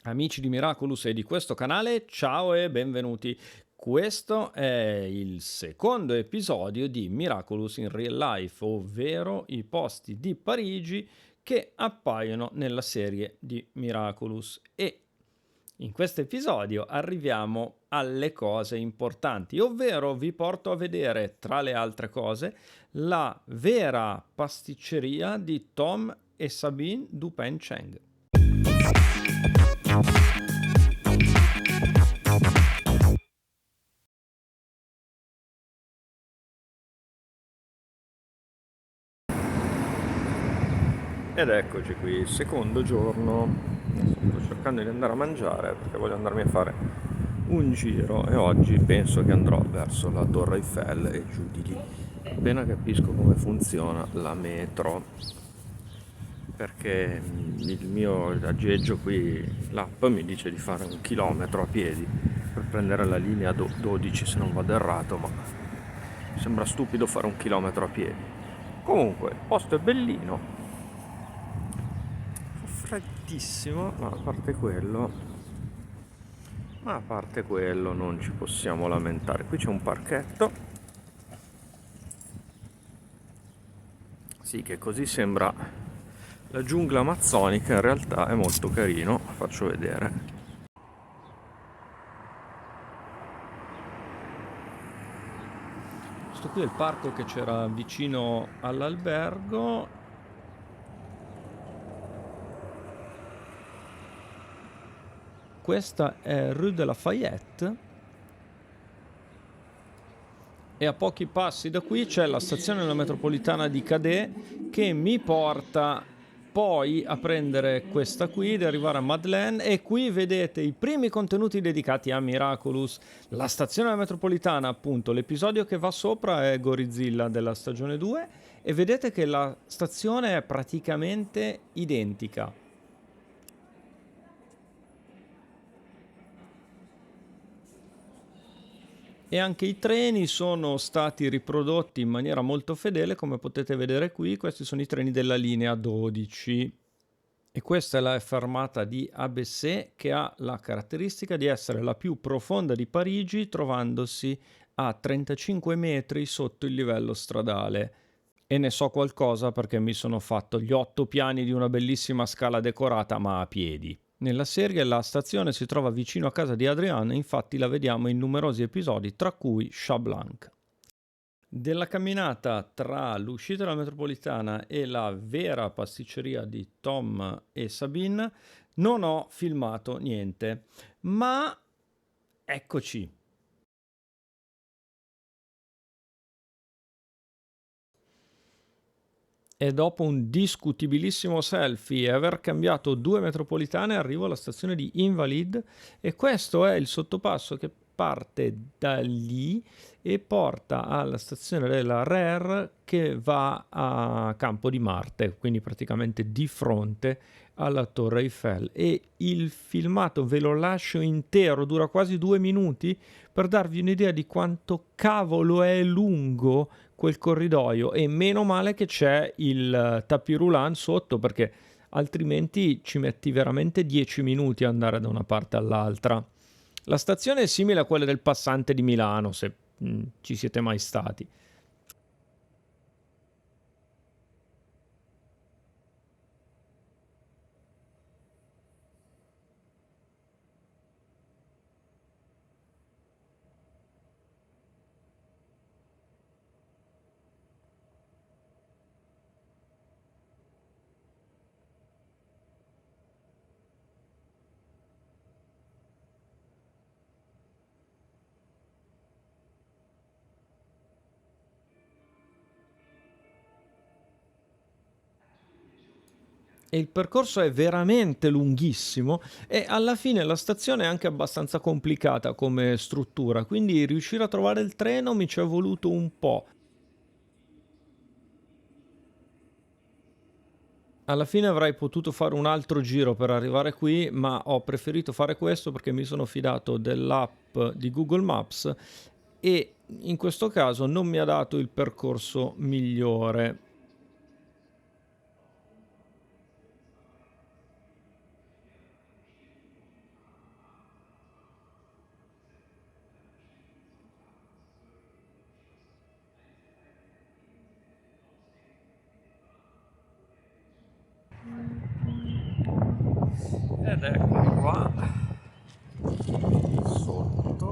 Amici di Miraculous e di questo canale, ciao e benvenuti. Questo è il secondo episodio di Miraculous in Real Life, ovvero i posti di Parigi che appaiono nella serie di Miraculous. E in questo episodio arriviamo alle cose importanti, ovvero vi porto a vedere, tra le altre cose, la vera pasticceria di Tom e Sabine Dupin-Cheng. Ed eccoci qui, il secondo giorno. Sto cercando di andare a mangiare perché voglio andarmi a fare un giro e oggi penso che andrò verso la Torre Eiffel e giù di lì. Appena capisco come funziona la metro, perché il mio aggeggio qui, l'app mi dice di fare 1 chilometro a piedi per prendere la linea 12 se non vado errato, ma mi sembra stupido fare 1 chilometro a piedi. Comunque, il posto è bellino, freddissimo, ma a parte quello non ci possiamo lamentare. Qui c'è un parchetto, sì, che così sembra la giungla amazzonica, in realtà è molto carino. Faccio vedere. Questo qui è il parco che c'era vicino all'albergo. Questa è Rue de Lafayette e a pochi passi da qui c'è la stazione della metropolitana di Cadet che mi porta poi a prendere questa qui ed arrivare a Madeleine, e qui vedete i primi contenuti dedicati a Miraculous, la stazione della metropolitana, appunto. L'episodio che va sopra è Gorizilla della stagione 2 e vedete che la stazione è praticamente identica. E anche i treni sono stati riprodotti in maniera molto fedele, come potete vedere qui. Questi sono i treni della linea 12. E questa è la fermata di Abessé, che ha la caratteristica di essere la più profonda di Parigi, trovandosi a 35 metri sotto il livello stradale. E ne so qualcosa perché mi sono fatto gli 8 piani di una bellissima scala decorata, ma a piedi. Nella serie la stazione si trova vicino a casa di Adrian, infatti la vediamo in numerosi episodi, tra cui Chablanc. Della camminata tra l'uscita della metropolitana e la vera pasticceria di Tom e Sabine non ho filmato niente, ma eccoci. E dopo un discutibilissimo selfie e aver cambiato 2 metropolitane arrivo alla stazione di Invalides, e questo è il sottopasso che parte da lì e porta alla stazione della RER che va a Campo di Marte, quindi praticamente di fronte alla Torre Eiffel. E il filmato ve lo lascio intero, dura quasi 2 minuti, per darvi un'idea di quanto cavolo è lungo quel corridoio, e meno male che c'è il tapis roulant sotto, perché altrimenti ci metti veramente 10 minuti ad andare da una parte all'altra. La stazione è simile a quella del Passante di Milano, se ci siete mai stati. E il percorso è veramente lunghissimo e alla fine la stazione è anche abbastanza complicata come struttura, quindi riuscire a trovare il treno mi ci è voluto un po'. Alla fine avrei potuto fare un altro giro per arrivare qui, ma ho preferito fare questo perché mi sono fidato dell'app di Google Maps e in questo caso non mi ha dato il percorso migliore. Ed eccoli qua sotto.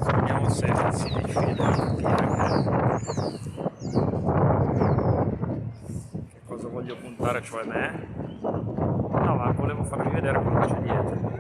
Vediamo se si riuscite a capire che cosa voglio puntare, cioè me. No, ma volevo farvi vedere quello che c'è dietro.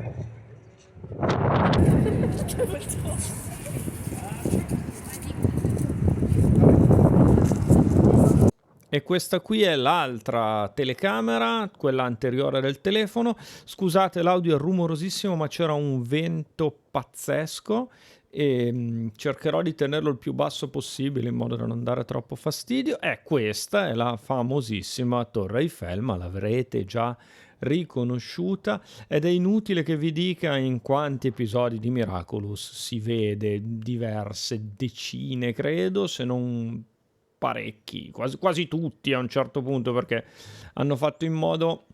E questa qui è l'altra telecamera, quella anteriore del telefono. Scusate, l'audio è rumorosissimo, ma c'era un vento pazzesco e cercherò di tenerlo il più basso possibile in modo da non dare troppo fastidio. Questa è la famosissima Torre Eiffel, ma l'avrete già riconosciuta ed è inutile che vi dica in quanti episodi di Miraculous si vede, diverse decine credo, se non parecchi, quasi tutti a un certo punto, perché hanno fatto in modo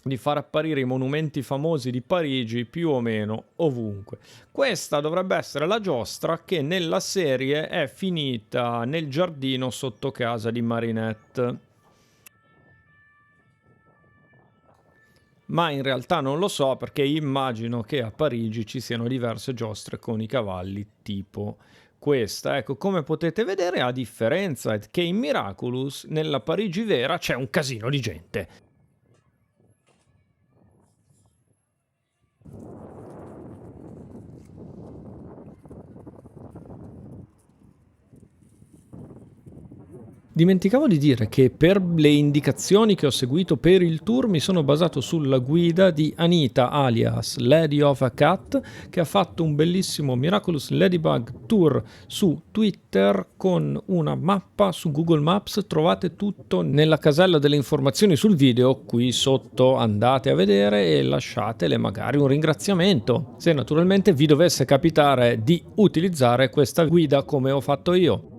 di far apparire i monumenti famosi di Parigi più o meno ovunque. Questa dovrebbe essere la giostra che nella serie è finita nel giardino sotto casa di Marinette. Ma in realtà non lo so, perché immagino che a Parigi ci siano diverse giostre con i cavalli tipo questa. Ecco, come potete vedere, a differenza che in Miraculous, nella Parigi vera c'è un casino di gente. Dimenticavo di dire che per le indicazioni che ho seguito per il tour mi sono basato sulla guida di Anita alias Lady of a Cat, che ha fatto un bellissimo Miraculous Ladybug Tour su Twitter con una mappa su Google Maps. Trovate tutto nella casella delle informazioni sul video qui sotto, andate a vedere e lasciatele magari un ringraziamento se naturalmente vi dovesse capitare di utilizzare questa guida come ho fatto io.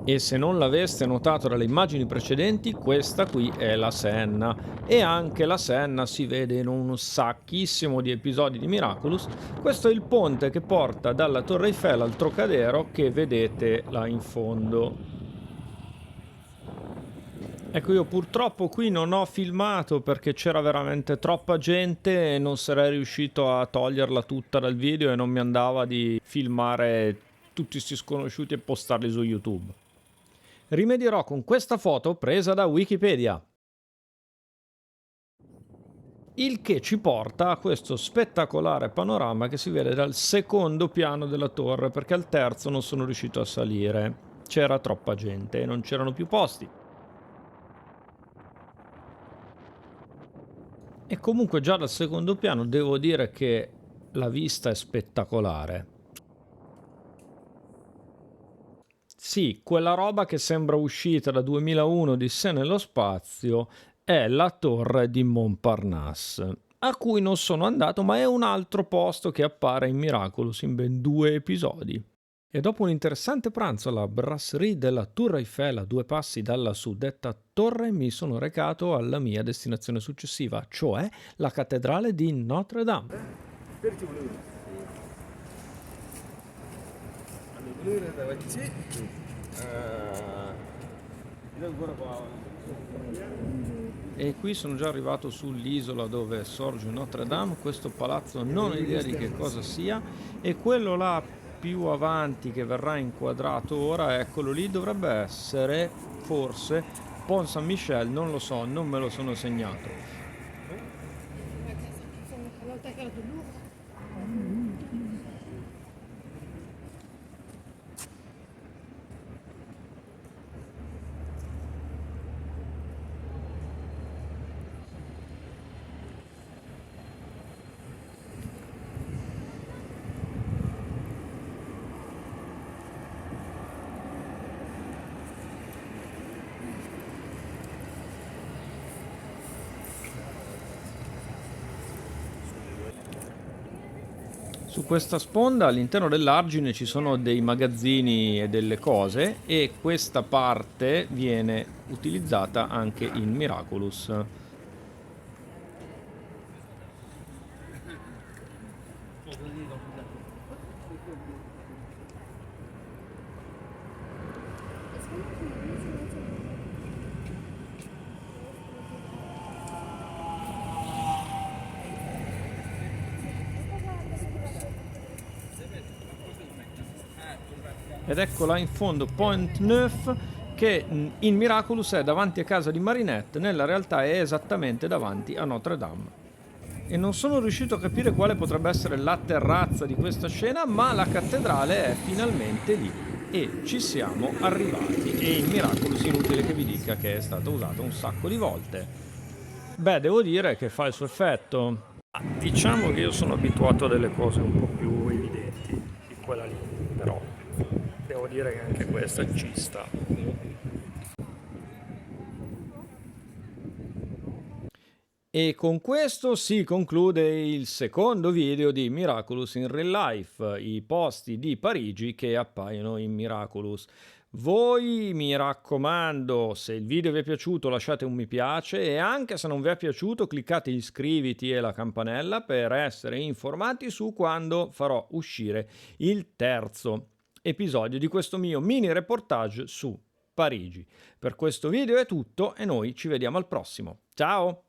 E se non l'aveste notato dalle immagini precedenti, questa qui è la Senna. E anche la Senna si vede in un sacchissimo di episodi di Miraculous. Questo è il ponte che porta dalla Torre Eiffel al Trocadero, che vedete là in fondo. Ecco, io purtroppo qui non ho filmato perché c'era veramente troppa gente e non sarei riuscito a toglierla tutta dal video e non mi andava di filmare tutti questi sconosciuti e postarli su YouTube. Rimedierò con questa foto presa da Wikipedia. Il che ci porta a questo spettacolare panorama che si vede dal secondo piano della torre, perché al terzo non sono riuscito a salire. C'era troppa gente e non c'erano più posti. E comunque già dal secondo piano devo dire che la vista è spettacolare. Sì, quella roba che sembra uscita da 2001 di Sé nello spazio è la torre di Montparnasse, a cui non sono andato, ma è un altro posto che appare in Miraculous in ben 2 episodi. E dopo un interessante pranzo alla brasserie della Tour Eiffel a 2 passi dalla suddetta torre mi sono recato alla mia destinazione successiva, cioè la cattedrale di Notre Dame. E qui sono già arrivato sull'isola dove sorge Notre Dame. Questo palazzo non ho idea di che cosa sia, e quello là più avanti che verrà inquadrato ora, eccolo lì, dovrebbe essere forse Pont Saint-Michel, non lo so, non me lo sono segnato. Su questa sponda all'interno dell'argine ci sono dei magazzini e delle cose e questa parte viene utilizzata anche in Miraculous. Ed eccola in fondo, Point Neuf, che in Miraculous è davanti a casa di Marinette, nella realtà è esattamente davanti a Notre Dame. E non sono riuscito a capire quale potrebbe essere la terrazza di questa scena, ma la cattedrale è finalmente lì. E ci siamo arrivati. E in Miraculous inutile che vi dica che è stata usata un sacco di volte. Beh, devo dire che fa il suo effetto. Diciamo che io sono abituato a delle cose un po' più evidenti di quella lì, però devo dire che anche questa ci sta. E con questo si conclude il secondo video di Miraculous in Real Life, i posti di Parigi che appaiono in Miraculous. Voi, mi raccomando, se il video vi è piaciuto lasciate un mi piace e anche se non vi è piaciuto cliccate iscriviti e la campanella per essere informati su quando farò uscire il terzo episodio di questo mio mini reportage su Parigi. Per questo video è tutto e noi ci vediamo al prossimo. Ciao!